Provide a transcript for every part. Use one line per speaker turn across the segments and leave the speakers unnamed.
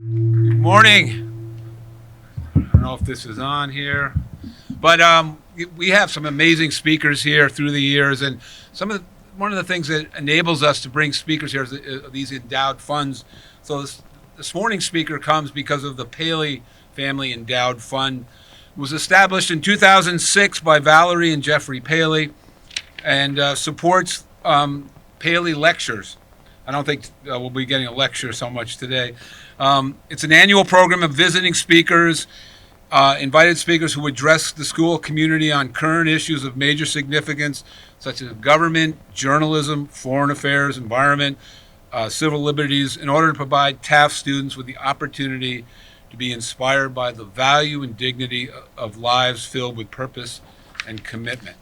Good morning. I don't know if this is on here, but we have some amazing speakers here through the years, and one of the things that enables us to bring speakers here is these endowed funds. So this morning's speaker comes because of the Paley Family Endowed Fund. It was established in 2006 by Valerie and Jeffrey Paley, and supports Paley lectures. I don't think we'll be getting a lecture so much today. It's an annual program of visiting speakers, invited speakers who address the school community on current issues of major significance, such as government, journalism, foreign affairs, environment, civil liberties, in order to provide Taft students with the opportunity to be inspired by the value and dignity of lives filled with purpose and commitment.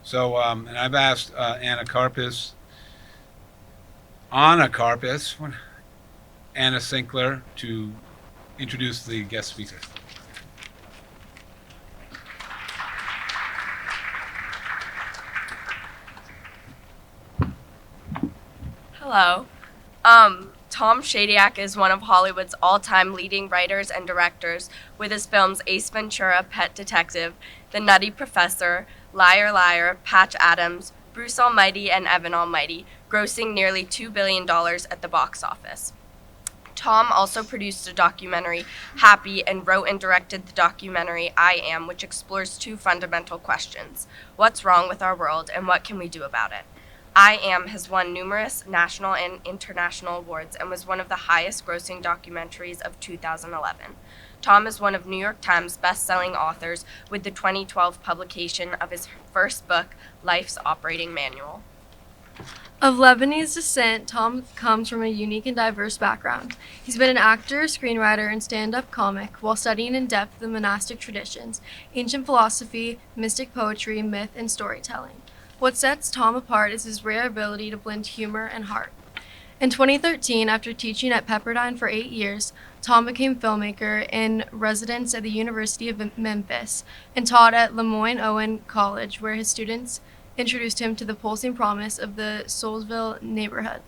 So, and I've asked Anna Sinkler, to introduce the guest speakers.
Hello. Tom Shadyac is one of Hollywood's all-time leading writers and directors, with his films Ace Ventura, Pet Detective, The Nutty Professor, Liar Liar, Patch Adams, Bruce Almighty, and Evan Almighty, grossing nearly $2 billion at the box office. Tom also produced a documentary, Happy, and wrote and directed the documentary I Am, which explores two fundamental questions: what's wrong with our world, and what can we do about it? I Am has won numerous national and international awards and was one of the highest grossing documentaries of 2011. Tom is one of New York Times best-selling authors with the 2012 publication of his first book, Life's Operating Manual.
Of Lebanese descent, Tom comes from a unique and diverse background. He's been an actor, screenwriter, and stand-up comic while studying in depth the monastic traditions, ancient philosophy, mystic poetry, myth, and storytelling. What sets Tom apart is his rare ability to blend humor and heart. In 2013, after teaching at Pepperdine for 8 years, Tom became filmmaker in residence at the University of Memphis and taught at Lemoyne-Owen College, where his students introduced him to the pulsing promise of the Soulsville neighborhood.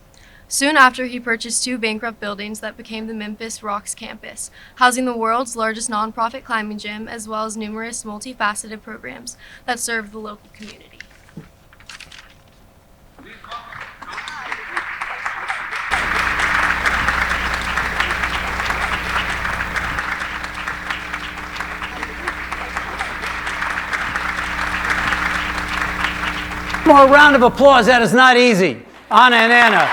Soon after, he purchased 2 bankrupt buildings that became the Memphis Rocks campus, housing the world's largest nonprofit climbing gym, as well as numerous multifaceted programs that serve the local community.
More round of applause. That is not easy. Anna and Anna.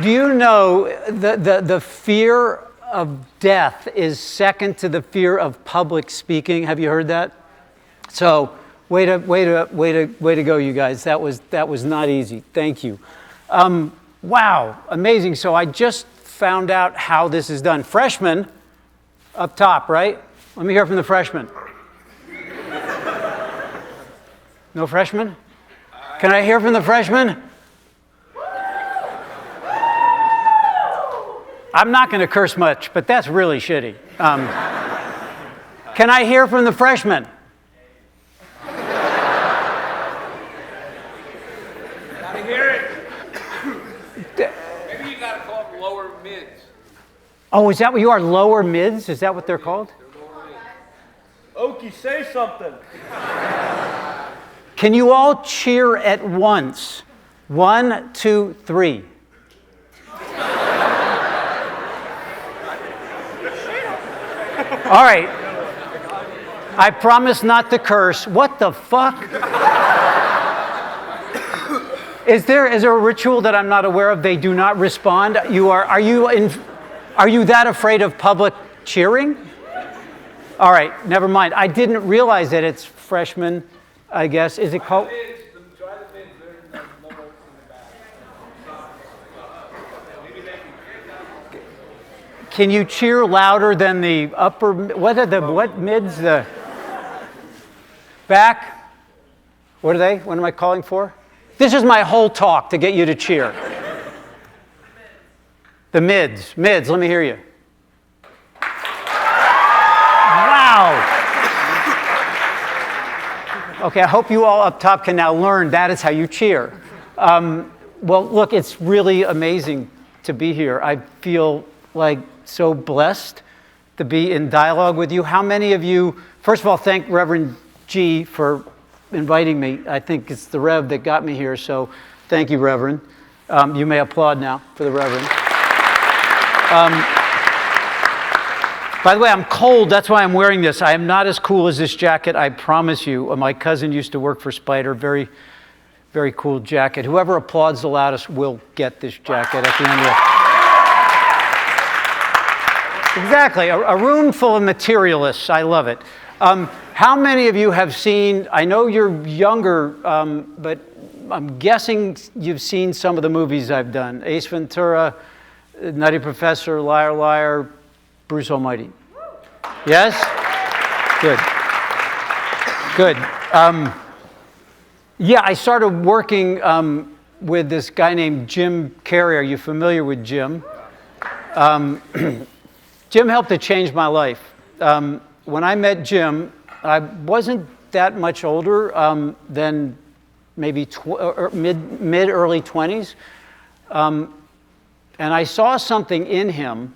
Do you know the fear of death is second to the fear of public speaking? Have you heard that? So, way to go, you guys. That was not easy. Thank you. Wow, amazing. So I just found out how this is done. Freshmen, up top, right? Let me hear from the freshmen. No freshmen? Can I hear from the freshmen? I'm not going to curse much, but that's really shitty. Can I hear from the freshmen?
Gotta hear it. Maybe you gotta call them lower mids.
Oh, is that what you are? Lower mids? Is that what they're called?
Okie, say something.
Can you all cheer at once? 1, 2, 3. All right. I promise not to curse. What the fuck? Is there a ritual that I'm not aware of? They do not respond. Are you that afraid of public cheering? All right, never mind. I didn't realize that it's freshmen, I guess. Is it called? Can you cheer louder than the upper? What mids? The back? What are they? What am I calling for? This is my whole talk to get you to cheer. The mids. Mids, let me hear you. Wow. Okay, I hope you all up top can now learn that is how you cheer. Well, look, it's really amazing to be here. I feel like so blessed to be in dialogue with you. How many of you, first of all, thank Reverend G for inviting me. I think it's the Rev that got me here, so thank you, Reverend. You may applaud now for the Reverend. By the way, I'm cold, that's why I'm wearing this. I am not as cool as this jacket, I promise you. My cousin used to work for Spider, very, very cool jacket. Whoever applauds the loudest will get this jacket at the end of it. Exactly, a room full of materialists, I love it. How many of you have seen, I know you're younger, but I'm guessing you've seen some of the movies I've done. Ace Ventura, Nutty Professor, Liar Liar, Bruce Almighty. Yes? Good. Good. Yeah, I started working with this guy named Jim Carrey. Are you familiar with Jim? Jim helped to change my life. When I met Jim, I wasn't that much older than maybe mid-early 20s. And I saw something in him.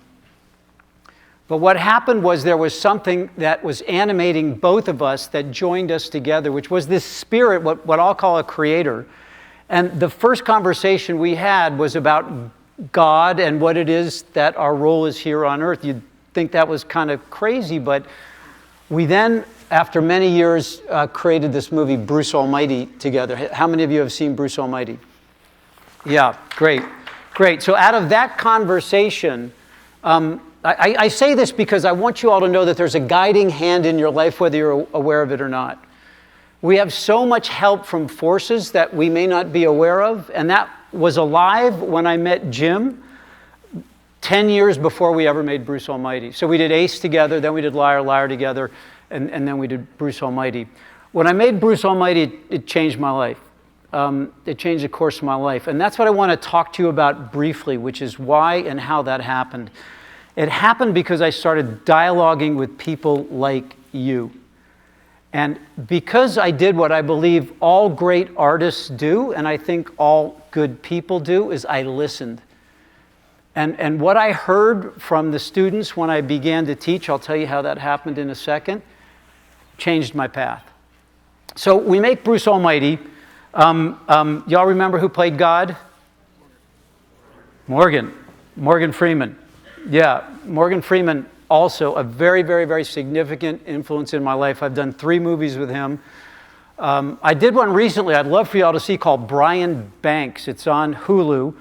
But what happened was there was something that was animating both of us that joined us together, which was this spirit, what I'll call a creator. And the first conversation we had was about God and what it is that our role is here on earth. You'd think that was kind of crazy, but we then, after many years, created this movie, Bruce Almighty, together. How many of you have seen Bruce Almighty? Yeah, great, great. So out of that conversation, I say this because I want you all to know that there's a guiding hand in your life, whether you're aware of it or not. We have so much help from forces that we may not be aware of, and that was alive when I met Jim 10 years before we ever made Bruce Almighty. So we did Ace together, then we did Liar Liar together, and then we did Bruce Almighty. When I made Bruce Almighty, it changed my life. It changed the course of my life. And that's what I want to talk to you about briefly, which is why and how that happened. It happened because I started dialoguing with people like you. And because I did what I believe all great artists do, and I think all good people do, is I listened. And what I heard from the students when I began to teach, I'll tell you how that happened in a second, changed my path. So we make Bruce Almighty. Y'all remember who played God? Morgan Freeman. Yeah, Morgan Freeman, also a very, very, very significant influence in my life. I've done 3 movies with him. I did one recently I'd love for y'all to see called Brian Banks. It's on Hulu.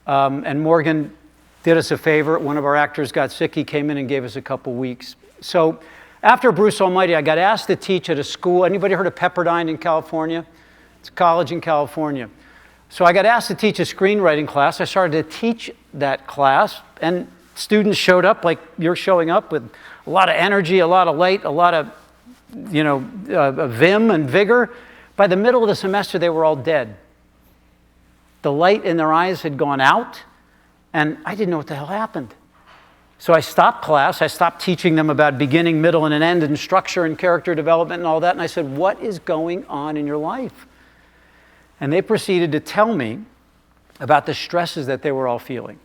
And Morgan did us a favor. One of our actors got sick. He came in and gave us a couple weeks. So after Bruce Almighty, I got asked to teach at a school. Anybody heard of Pepperdine in California? It's a college in California. So I got asked to teach a screenwriting class. I started to teach that class, and students showed up like you're showing up with a lot of energy, a lot of light, a lot of, vim and vigor. By the middle of the semester, they were all dead. The light in their eyes had gone out, and I didn't know what the hell happened. So I stopped class. I stopped teaching them about beginning, middle, and an end, and structure, and character development, and all that. And I said, what is going on in your life? And they proceeded to tell me about the stresses that they were all feeling.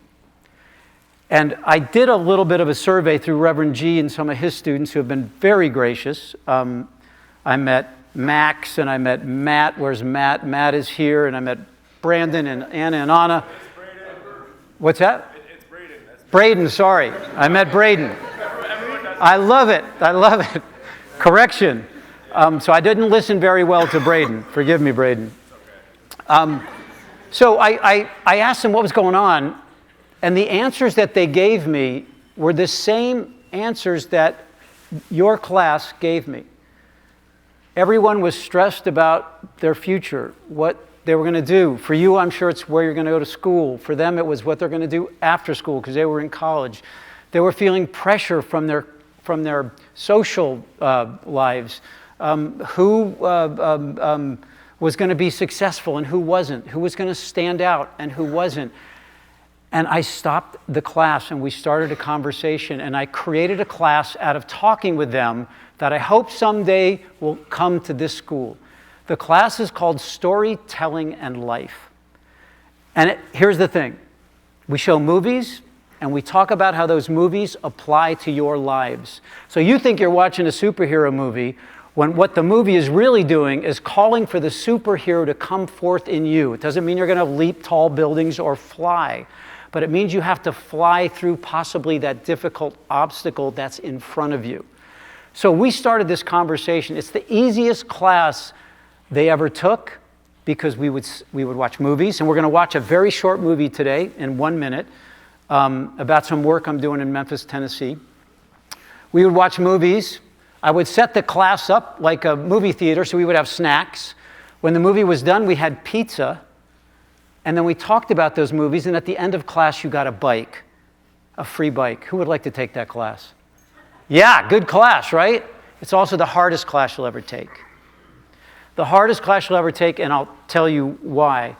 And I did a little bit of a survey through Reverend G and some of his students who have been very gracious. I met Max and I met Matt. Where's Matt? Matt is here. And I met Brandon and Anna and Anna. What's that?
It's Braden.
Braden, sorry. I met Braden. I love it. I love it. Correction. So I didn't listen very well to Braden. Forgive me, Braden. So I asked them what was going on. And the answers that they gave me were the same answers that your class gave me. Everyone was stressed about their future, what they were going to do. For you, I'm sure it's where you're going to go to school. For them, it was what they're going to do after school because they were in college. They were feeling pressure from their social lives. Who was going to be successful and who wasn't? Who was going to stand out and who wasn't? And I stopped the class and we started a conversation, and I created a class out of talking with them that I hope someday will come to this school. The class is called Storytelling and Life. And here's the thing. We show movies, and we talk about how those movies apply to your lives. So you think you're watching a superhero movie, when what the movie is really doing is calling for the superhero to come forth in you. It doesn't mean you're going to leap tall buildings or fly, but it means you have to fly through possibly that difficult obstacle that's in front of you. So we started this conversation. It's the easiest class they ever took because we would watch movies, and we're going to watch a very short movie today in 1 minute about some work I'm doing in Memphis, Tennessee. We would watch movies. I would set the class up like a movie theater, so we would have snacks. When the movie was done, we had pizza, and then we talked about those movies, and at the end of class, you got a bike, a free bike. Who would like to take that class? Yeah, good class, right? It's also the hardest class you'll ever take. The hardest class you'll ever take, and I'll tell you why.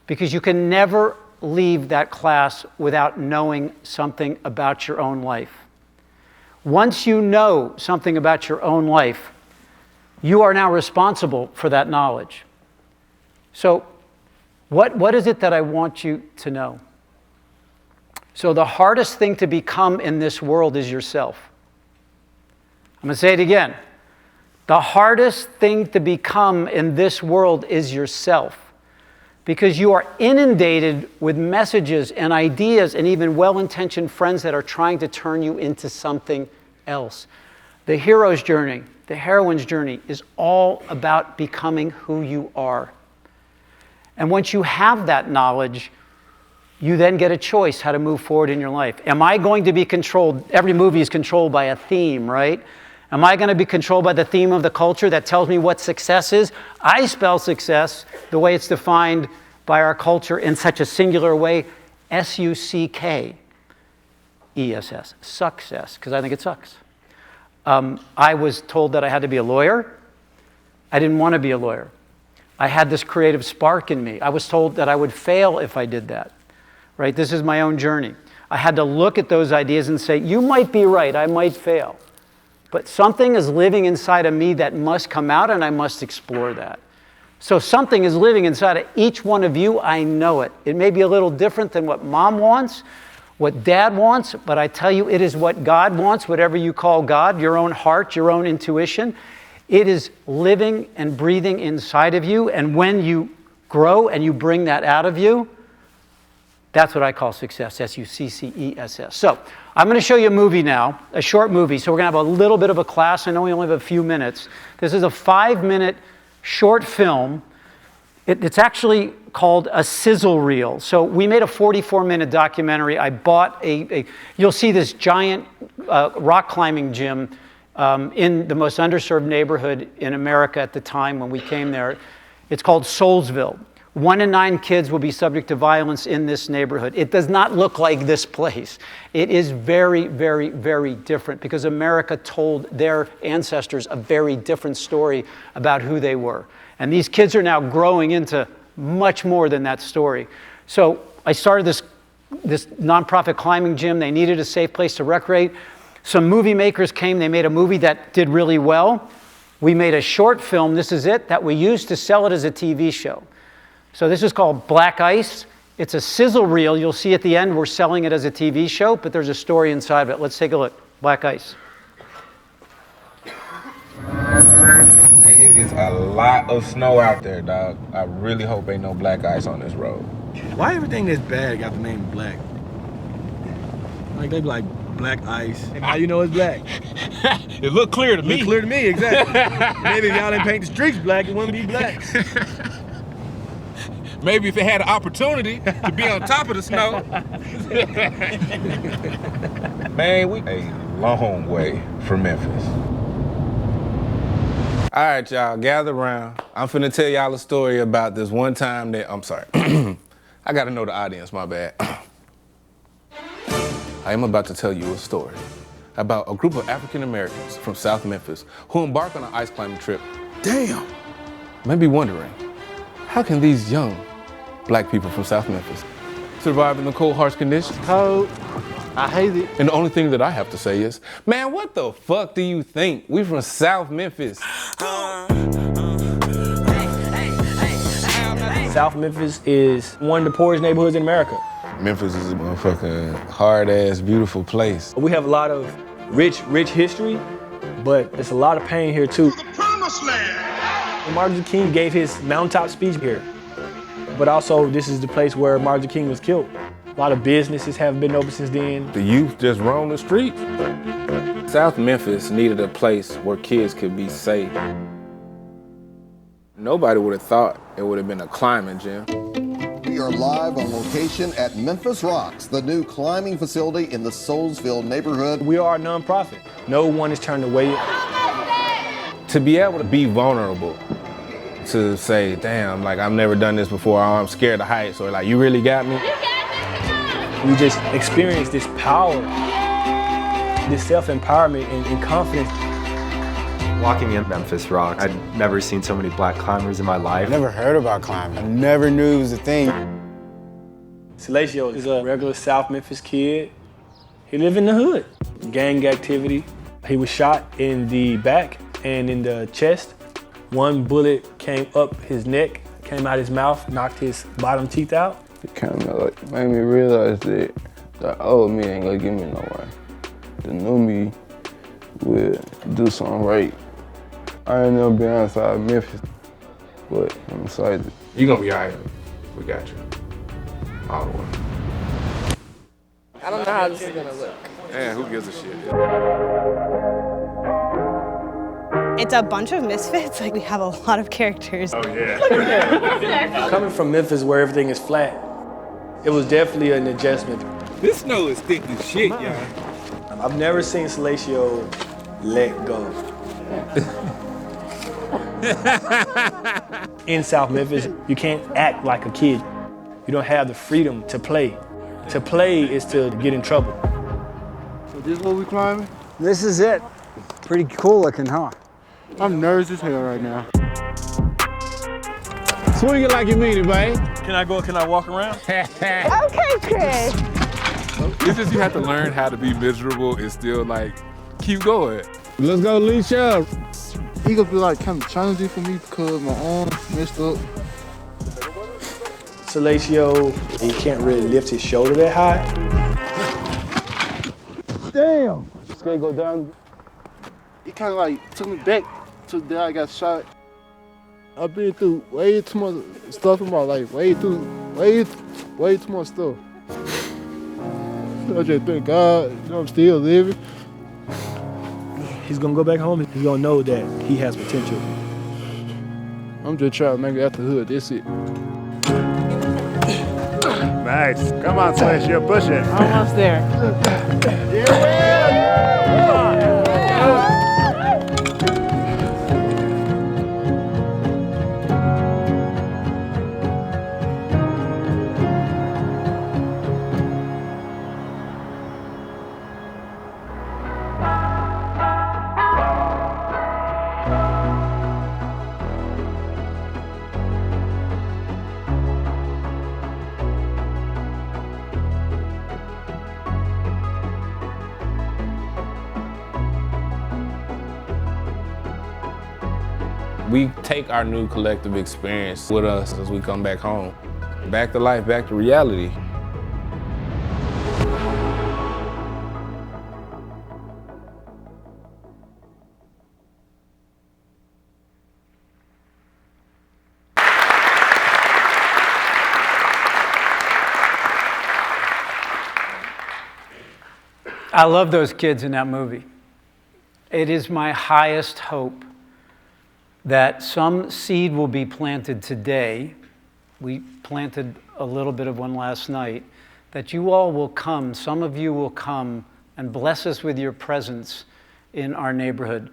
Because you can never leave that class without knowing something about your own life. Once you know something about your own life, you are now responsible for that knowledge. So, what is it that I want you to know? So the hardest thing to become in this world is yourself. I'm going to say it again. The hardest thing to become in this world is yourself. Because you are inundated with messages and ideas and even well-intentioned friends that are trying to turn you into something else. The hero's journey, the heroine's journey is all about becoming who you are. And once you have that knowledge, you then get a choice how to move forward in your life. Am I going to be controlled? Every movie is controlled by a theme, right? Am I going to be controlled by the theme of the culture that tells me what success is? I spell success the way it's defined by our culture in such a singular way, S-U-C-K-E-S-S, success, because I think it sucks. I was told that I had to be a lawyer. I didn't want to be a lawyer. I had this creative spark in me. I was told that I would fail if I did that, right? This is my own journey. I had to look at those ideas and say, you might be right, I might fail. But something is living inside of me that must come out, and I must explore that. So something is living inside of each one of you. I know it. It may be a little different than what mom wants, what dad wants, but I tell you, it is what God wants, whatever you call God, your own heart, your own intuition. It is living and breathing inside of you, and when you grow and you bring that out of you, that's what I call success, S-U-C-C-E-S-S. So I'm going to show you a movie now, a short movie. So we're going to have a little bit of a class. I know we only have a few minutes. This is a 5-minute short film. It's actually called a sizzle reel. So we made a 44-minute documentary. I bought you'll see this giant rock climbing gym in the most underserved neighborhood in America at the time when we came there. It's called Soulsville. 1 in 9 kids will be subject to violence in this neighborhood. It does not look like this place. It is very, very, very different because America told their ancestors a very different story about who they were. And these kids are now growing into much more than that story. So I started this nonprofit climbing gym. They needed a safe place to recreate. Some movie makers came. They made a movie that did really well. We made a short film, this is it, that we used to sell it as a TV show. So this is called Black Ice. It's a sizzle reel. You'll see at the end we're selling it as a TV show, but there's a story inside of it. Let's take a look. Black Ice.
It is a lot of snow out there, dog. I really hope ain't no black ice on this road.
Why everything that's bad got the name Black? Like they be like Black Ice. And how you know it's black?
It looked clear to me.
Look clear to me, exactly. Maybe if y'all didn't paint the streets black, it wouldn't be black.
Maybe if they had an opportunity to be on top of the snow. Man, we a long way from Memphis. All right, y'all, gather around. I'm finna tell y'all a story about this one time that, I'm sorry. I gotta know the audience, my bad. I am about to tell you a story about a group of African Americans from South Memphis who embark on an ice climbing trip. Damn! You may be wondering, how can these young black people from South Memphis survive in the cold, harsh conditions?
Cold. I hate it.
And the only thing that I have to say is, man, what the fuck do you think? We from South Memphis.
South Memphis is one of the poorest neighborhoods in America.
Memphis is a motherfucking hard-ass, beautiful place.
We have a lot of rich history, but there's a lot of pain here too.
The promised land.
Martin Luther King gave his mountaintop speech here, but also this is the place where Martin Luther King was killed. A lot of businesses haven't been open since then.
The youth just roam the streets. South Memphis needed a place where kids could be safe. Nobody would have thought it would have been a climbing gym.
We are live on location at Memphis Rocks, the new climbing facility in the Soulsville neighborhood.
We are a nonprofit. No one is turned away.
To be able to be vulnerable, to say, damn, like I've never done this before, or I'm scared of heights, or like, you really got me?
We just experienced this power, this self-empowerment and confidence.
Walking in Memphis Rocks, I'd never seen so many black climbers in my life.
Never heard about climbing. I never knew it was a thing.
Shadyac is a regular South Memphis kid. He lived in the hood. Gang activity. He was shot in the back and in the chest. One bullet came up his neck, came out his mouth, knocked his bottom teeth out.
It kind of like made me realize that the old me ain't gonna get me nowhere. The new me will do something right. I ain't never been outside Memphis, but I'm excited.
You're gonna be all right. We got you. All the way.
I don't know how this is gonna look.
Man, who gives a shit?
It's a bunch of misfits. Like, we have a lot of characters.
Oh, yeah.
Coming from Memphis where everything is flat, it was definitely an adjustment. This snow is thick as shit, y'all. I've never seen Shadyac let go. In South Memphis, you can't act like a kid. You don't have the freedom to play. To play is to get in trouble.
So this is what we climbing?
This is it. Pretty cool looking, huh?
I'm nervous as hell right now. Swing it like you mean it, babe.
Can I walk around?
Okay, Chris.
It's just you have to learn how to be miserable and still like keep going.
Let's go, Leisha. He gonna be like kind of challenging for me because my arm messed up.
Shadyac, he can't really lift his shoulder that high.
Damn. Just gonna go down. He kind of like took me back to the day I got shot. I've been through way too much stuff in my life. Way too much stuff. I just thank God, I'm still living.
He's gonna go back home and he's gonna know that he has potential.
I'm just trying to make it out the hood, that's it.
Nice. Come on, Shadyac, push it.
Almost there.
We take our new collective experience with us as we come back home. Back to life, back to reality.
I love those kids in that movie. It is my highest hope that some seed will be planted today. We planted a little bit of one last night. That you all will come, some of you will come and bless us with your presence in our neighborhood.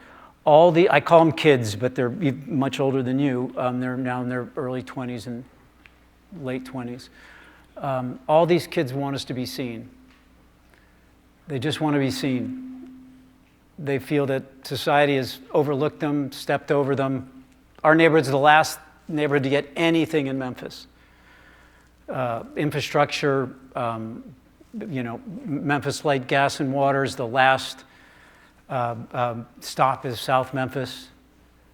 I call them kids, but they're much older than you. They're now in their early 20s and late 20s. All these kids want us to be seen. They just want to be seen. They feel that society has overlooked them, stepped over them. Our neighborhood's the last neighborhood to get anything in Memphis. Infrastructure, Memphis Light, Gas and Water is the last stop is South Memphis.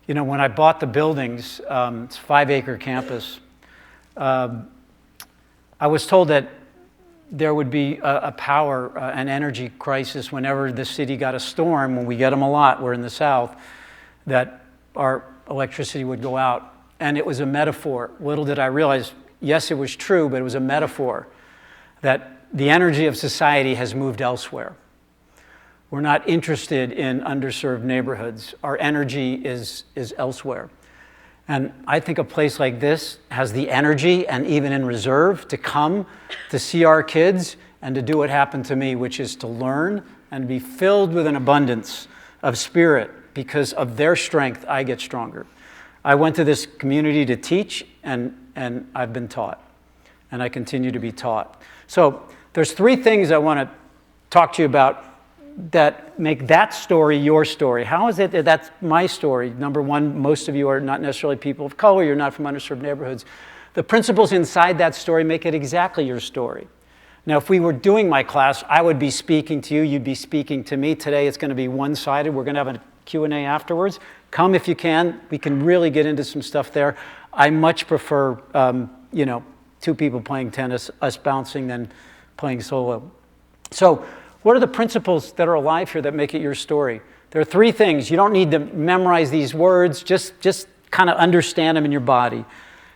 When I bought the buildings, it's a 5-acre campus. I was told that there would be a power, an energy crisis whenever the city got a storm. When we get them a lot, we're in the South, that our electricity would go out. And it was a metaphor. Little did I realize, yes, it was true, but it was a metaphor that the energy of society has moved elsewhere. We're not interested in underserved neighborhoods. Our energy is elsewhere. And I think a place like this has the energy, and even in reserve, to come to see our kids and to do what happened to me, which is to learn and be filled with an abundance of spirit. Because of their strength, I get stronger. I went to this community to teach, and I've been taught, and I continue to be taught. So there's 3 things I want to talk to you about that make that story your story. How is it that that's my story? Number one, most of you are not necessarily people of color. You're not from underserved neighborhoods. The principles inside that story make it exactly your story. Now, if we were doing my class, I would be speaking to you. You'd be speaking to me. Today, it's going to be one-sided. We're going to have a Q&A afterwards. Come if you can. We can really get into some stuff there. I much prefer, 2 people playing tennis, us bouncing, than playing solo. So what are the principles that are alive here that make it your story? There are 3 things. You don't need to memorize these words. Just kind of understand them in your body.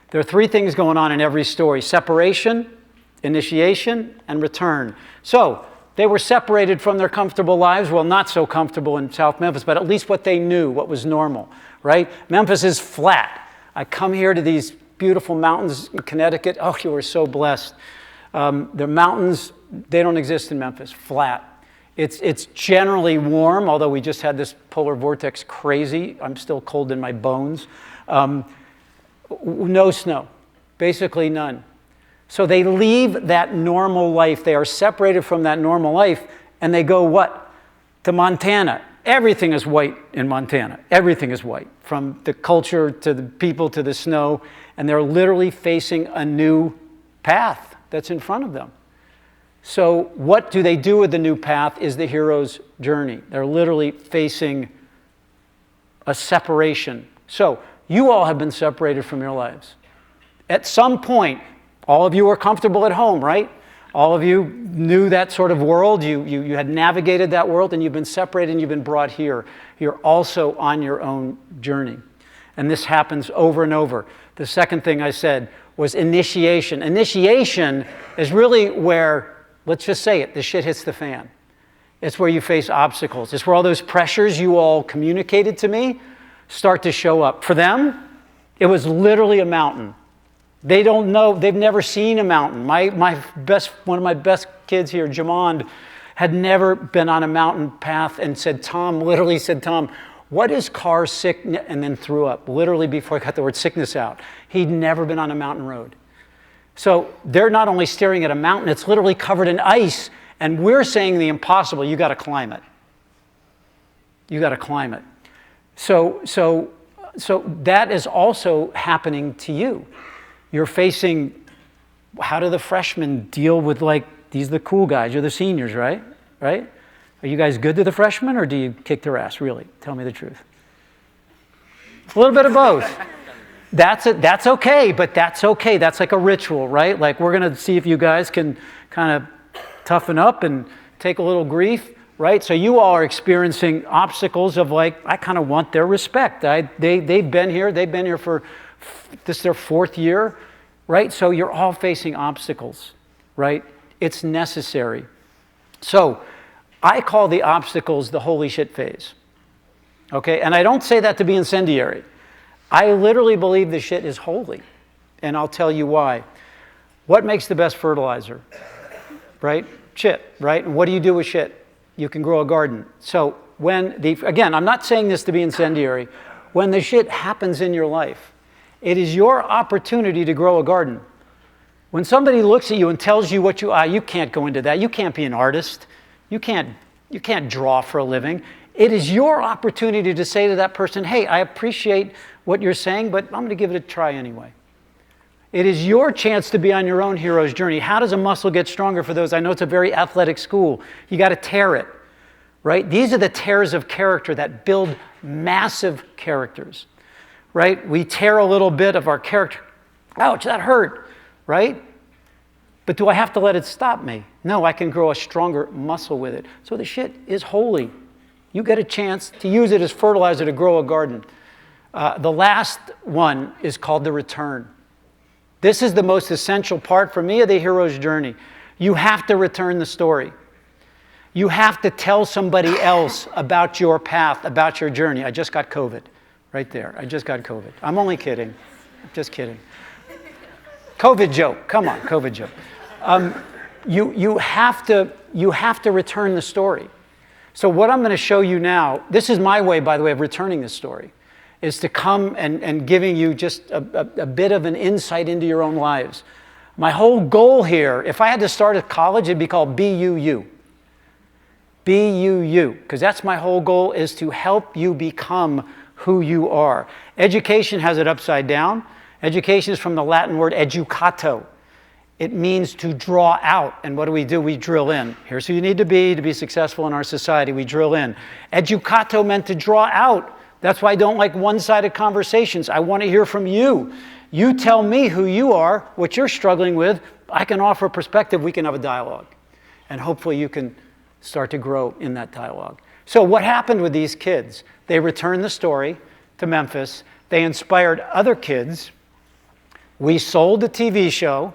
There are 3 things going on in every story: separation, initiation, and return. So they were separated from their comfortable lives. Well, not so comfortable in South Memphis, but at least what they knew, what was normal, right? Memphis is flat. I come here to these beautiful mountains in Connecticut. Oh, you are so blessed. The mountains, they don't exist in Memphis, flat. It's generally warm, although we just had this polar vortex crazy. I'm still cold in my bones. No snow, basically none. So they leave that normal life. They are separated from that normal life, and they go what? To Montana. Everything is white in Montana. Everything is white, from the culture to the people to the snow, and they're literally facing a new path that's in front of them. So what do they do with the new path is the hero's journey. They're literally facing a separation. So you all have been separated from your lives. At some point, all of you are comfortable at home, right? All of you knew that sort of world. You had navigated that world, and you've been separated and you've been brought here. You're also on your own journey. And this happens over and over. The second thing I said was initiation. Initiation is really where, let's just say it, the shit hits the fan. It's where you face obstacles. It's where all those pressures you all communicated to me start to show up. For them, it was literally a mountain. They don't know, they've never seen a mountain. One of my best kids here, Jamond, had never been on a mountain path and literally said, Tom, what is car sickness? And then threw up, literally before I got the word sickness out. He'd never been on a mountain road. So they're not only staring at a mountain, it's literally covered in ice, and we're saying the impossible, you gotta climb it. You gotta climb it. So that is also happening to you. You're facing, how do the freshmen deal with, these are the cool guys, you're the seniors, right? Right? Are you guys good to the freshmen, or do you kick their ass, really? Tell me the truth. A little bit of both. That's okay, but that's okay. That's like a ritual, right? Like, we're gonna see if you guys can kind of toughen up and take a little grief, right? So you all are experiencing obstacles of I kind of want their respect. They've been here for, this is their 4th year, right? So you're all facing obstacles, right? It's necessary. So I call the obstacles the holy shit phase, okay? And I don't say that to be incendiary. I literally believe the shit is holy, and I'll tell you why. What makes the best fertilizer, right? Shit, right? And what do you do with shit? You can grow a garden. So again, I'm not saying this to be incendiary. When the shit happens in your life, it is your opportunity to grow a garden. When somebody looks at you and tells you what you can't go into that. You can't be an artist. You can't draw for a living. It is your opportunity to say to that person, hey, I appreciate what you're saying, but I'm going to give it a try anyway. It is your chance to be on your own hero's journey. How does a muscle get stronger for those? I know it's a very athletic school. You got to tear it, right? These are the tears of character that build massive characters, right? We tear a little bit of our character. Ouch, that hurt. right? But do I have to let it stop me? No, I can grow a stronger muscle with it. So the shit is holy. You get a chance to use it as fertilizer to grow a garden. The last one is called the return. This is the most essential part for me of the hero's journey. You have to return the story. You have to tell somebody else about your path, about your journey. I just got COVID, right there. I just got COVID. I'm only kidding. Just kidding. COVID joke. Come on, COVID joke. You have to return the story. So what I'm going to show you now, this is my way, by the way, of returning the story, is to come and giving you just a bit of an insight into your own lives. My whole goal here, if I had to start at college, it'd be called BUU. BUU, because that's my whole goal, is to help you become who you are. Education has it upside down. Education is from the Latin word educato. It means to draw out. And what do? We drill in. Here's who you need to be successful in our society. We drill in. Educato meant to draw out. That's why I don't like one-sided conversations. I want to hear from you. You tell me who you are, what you're struggling with. I can offer a perspective. We can have a dialogue. And hopefully you can start to grow in that dialogue. So what happened with these kids? They returned the story to Memphis. They inspired other kids. We sold the TV show.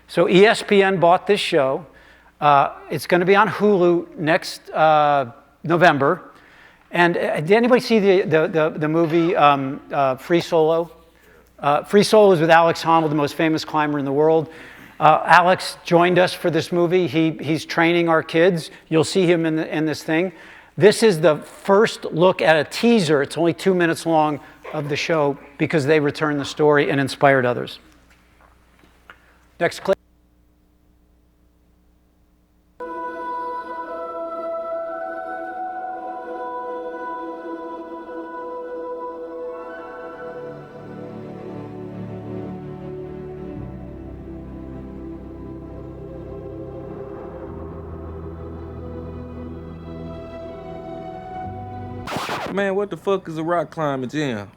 So ESPN bought this show. It's going to be on Hulu next November. And did anybody see the movie Free Solo? Free Solo is with Alex Honnold, the most famous climber in the world. Alex joined us for this movie. He's training our kids. You'll see him in this thing. This is the first look at a teaser. It's only 2 minutes long of the show because they returned the story and inspired others. Next clip.
Man, what the fuck is a rock climbing gym?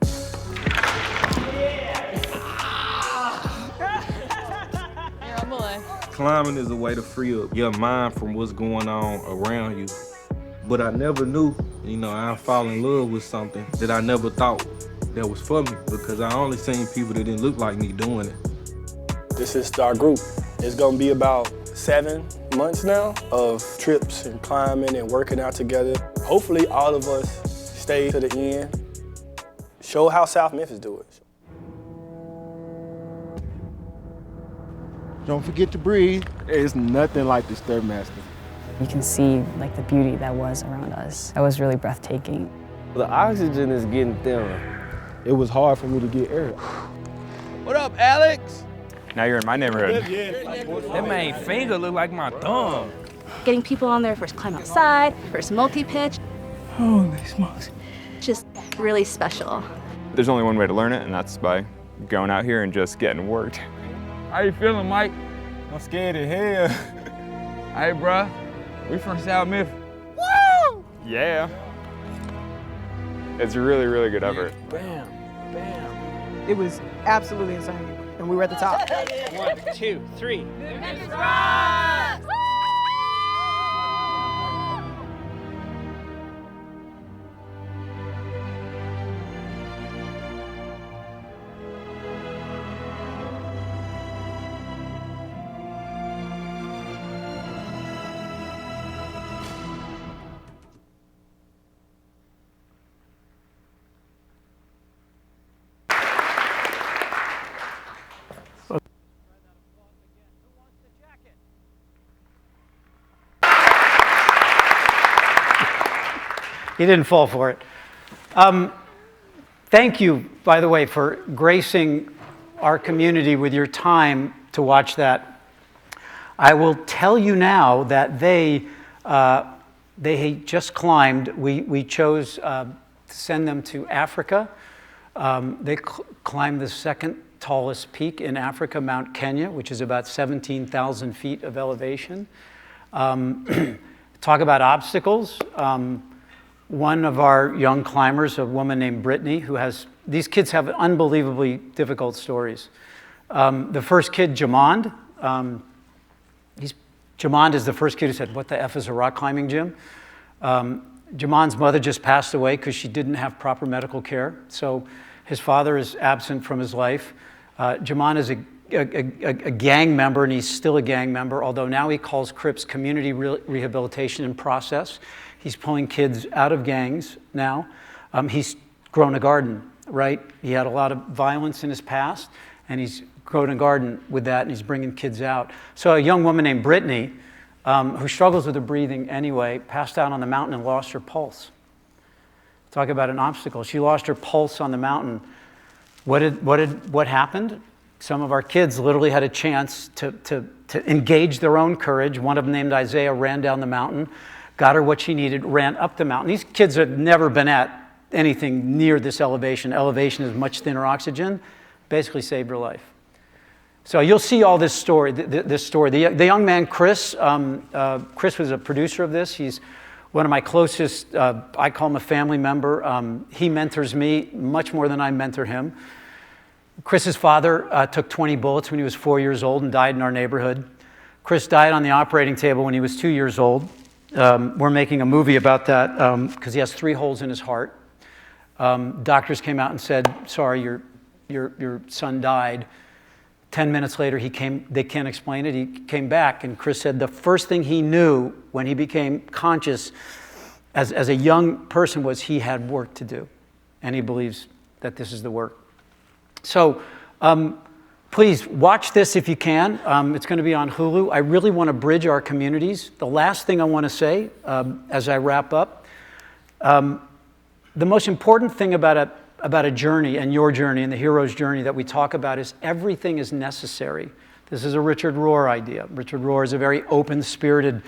Climbing is a way to free up your mind from what's going on around you. But I never knew, I fall in love with something that I never thought that was for me because I only seen people that didn't look like me doing it.
This is our group. It's gonna be about 7 months now of trips and climbing and working out together. Hopefully all of us stay to the end, show how South Memphis do it.
Don't forget to breathe. There's nothing like the Stairmaster.
You can see the beauty that was around us. That was really breathtaking.
The oxygen is getting thinner.
It was hard for me to get air.
What up, Alex?
Now you're in my neighborhood.
That main finger look like my thumb.
Getting people on their first climb outside, first multi-pitch.
Holy smokes.
Just really special.
There's only one way to learn it, and that's by going out here and just getting worked.
How you feeling, Mike?
I'm scared as hell.
Hey, bruh, we from South Memphis.
Woo! Yeah. It's really, really good effort.
Bam, bam.
It was absolutely insane, and we were at the top.
1, 2, 3.
Memphis rocks!
He didn't fall for it. Thank you, by the way, for gracing our community with your time to watch that. I will tell you now that they just climbed. We chose to send them to Africa. They climbed the second tallest peak in Africa, Mount Kenya, which is about 17,000 feet of elevation. Talk about obstacles. One of our young climbers, a woman named Brittany, these kids have unbelievably difficult stories. The first kid, Jamond, Jamond is the first kid who said, "What the F is a rock climbing gym?" Jamond's mother just passed away because she didn't have proper medical care. So his father is absent from his life. Jamond is a gang member, and he's still a gang member, although now he calls Crips Community Rehabilitation in Process. He's pulling kids out of gangs now. He's grown a garden, right? He had a lot of violence in his past, and he's grown a garden with that, and he's bringing kids out. So a young woman named Brittany, who struggles with her breathing anyway, passed out on the mountain and lost her pulse. Talk about an obstacle. She lost her pulse on the mountain. What happened? Some of our kids literally had a chance to engage their own courage. One of them, named Isaiah, ran down the mountain, got her what she needed, ran up the mountain. These kids have never been at anything near this elevation. Elevation is much thinner oxygen. Basically saved her life. So you'll see all this story. The young man, Chris, Chris was a producer of this. He's one of my closest, I call him a family member. He mentors me much more than I mentor him. Chris's father took 20 bullets when he was 4 years old and died in our neighborhood. Chris died on the operating table when he was 2 years old. We're making a movie about that because he has 3 holes in his heart. Doctors came out and said, "Sorry, your son died." 10 minutes later, they can't explain it. He came back, and Chris said the first thing he knew when he became conscious as a young person was he had work to do, and he believes that this is the work. So please watch this if you can. It's going to be on Hulu. I really want to bridge our communities. The last thing I want to say as I wrap up, the most important thing about a journey and your journey and the hero's journey that we talk about is everything is necessary. This is a Richard Rohr idea. Richard Rohr is a very open-spirited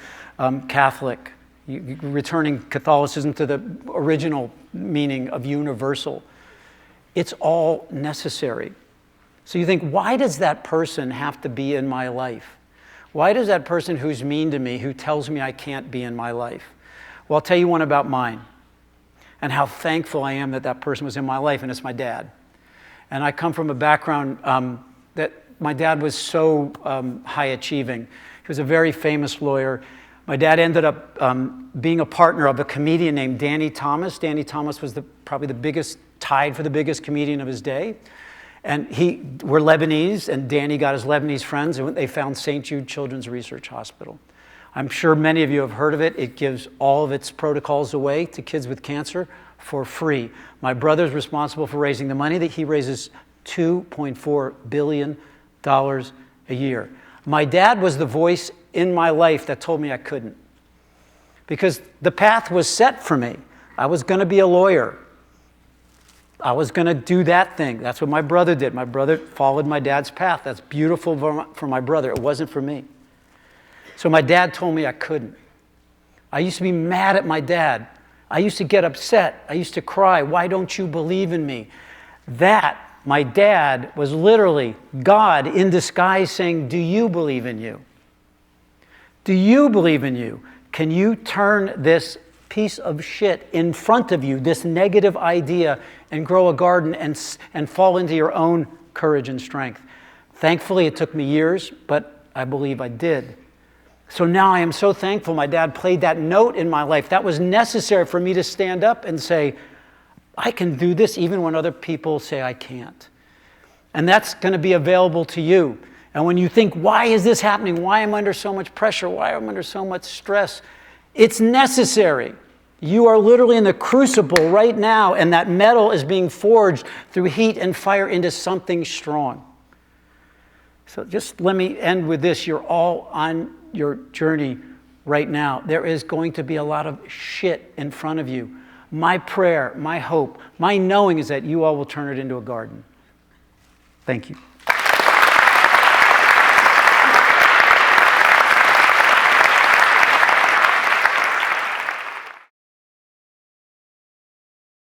Catholic, returning Catholicism to the original meaning of universal. It's all necessary. So you think, why does that person have to be in my life? Why does that person who's mean to me, who tells me I can't be in my life? Well, I'll tell you one about mine and how thankful I am that that person was in my life, and it's my dad. And I come from a background that my dad was so high achieving. He was a very famous lawyer. My dad ended up being a partner of a comedian named Danny Thomas. Danny Thomas was probably the biggest, tied for the biggest comedian of his day. And we're Lebanese, and Danny got his Lebanese friends, and they found St. Jude Children's Research Hospital. I'm sure many of you have heard of it. It gives all of its protocols away to kids with cancer for free. My brother's responsible for raising the money. That he raises $2.4 billion a year. My dad was the voice in my life that told me I couldn't. Because the path was set for me. I was going to be a lawyer. I was going to do that thing. That's what my brother did. My brother followed my dad's path. That's beautiful for my brother. It wasn't for me. So my dad told me I couldn't. I used to be mad at my dad. I used to get upset. I used to cry. Why don't you believe in me? My dad was literally God in disguise saying, do you believe in you? Do you believe in you? Can you turn this piece of shit in front of you, this negative idea, and grow a garden and fall into your own courage and strength? Thankfully, it took me years, but I believe I did. So now I am so thankful my dad played that note in my life. That was necessary for me to stand up and say, I can do this even when other people say I can't. And that's going to be available to you. And when you think, why is this happening? Why am I under so much pressure? Why am I under so much stress? It's necessary. You are literally in the crucible right now, and that metal is being forged through heat and fire into something strong. So just let me end with this. You're all on your journey right now. There is going to be a lot of shit in front of you. My prayer, my hope, my knowing is that you all will turn it into a garden. Thank you.